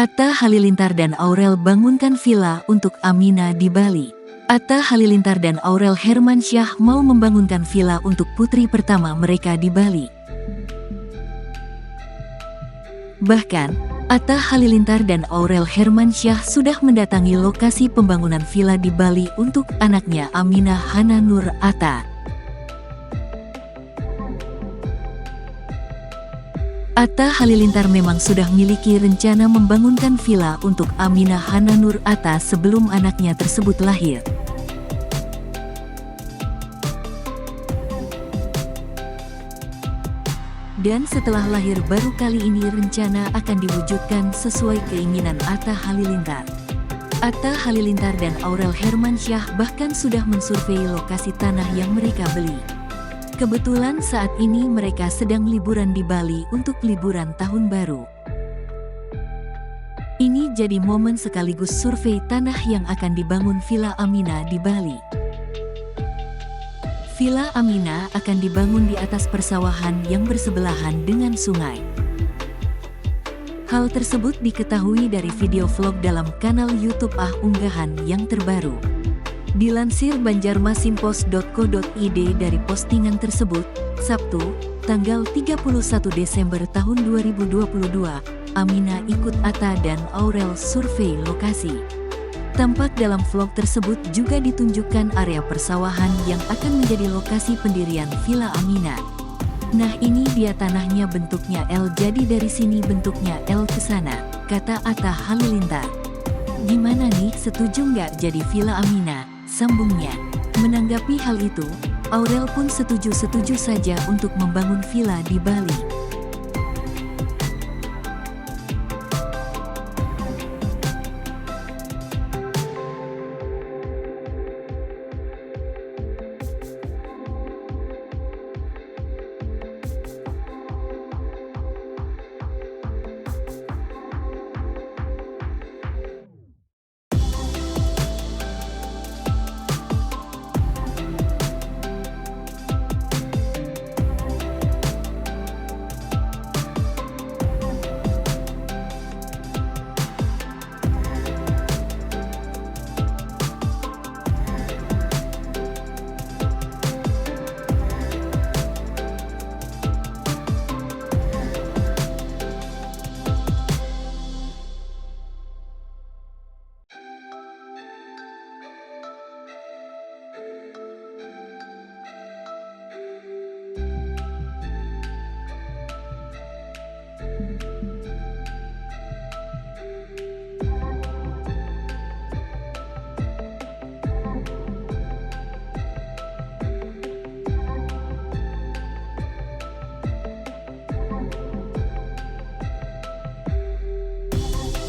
Atta Halilintar dan Aurel bangunkan villa untuk Amina di Bali. Atta Halilintar dan Aurel Hermansyah mau membangunkan villa untuk putri pertama mereka di Bali. Bahkan, Atta Halilintar dan Aurel Hermansyah sudah mendatangi lokasi pembangunan villa di Bali untuk anaknya Aminah Hana Nur Atta. Atta Halilintar memang sudah miliki rencana membangunkan villa untuk Aminah Hana Nur Atta sebelum anaknya tersebut lahir. Dan setelah lahir baru kali ini rencana akan diwujudkan sesuai keinginan Atta Halilintar. Atta Halilintar dan Aurel Hermansyah bahkan sudah mensurvei lokasi tanah yang mereka beli. Kebetulan saat ini mereka sedang liburan di Bali untuk liburan tahun baru. Ini jadi momen sekaligus survei tanah yang akan dibangun Villa Amina di Bali. Villa Amina akan dibangun di atas persawahan yang bersebelahan dengan sungai. Hal tersebut diketahui dari video vlog dalam kanal YouTube Unggahan yang terbaru. Dilansir banjarmasinpost.co.id dari postingan tersebut, Sabtu, tanggal 31 Desember tahun 2022, Amina ikut Atta dan Aurel survei lokasi. Tampak dalam vlog tersebut juga ditunjukkan area persawahan yang akan menjadi lokasi pendirian Villa Amina. Nah ini dia tanahnya bentuknya L, jadi dari sini bentuknya L ke sana, kata Atta Halilintar. Gimana nih, setuju nggak jadi Villa Amina? Sambungnya. Menanggapi hal itu, Aurel pun setuju-setuju saja untuk membangun villa di Bali.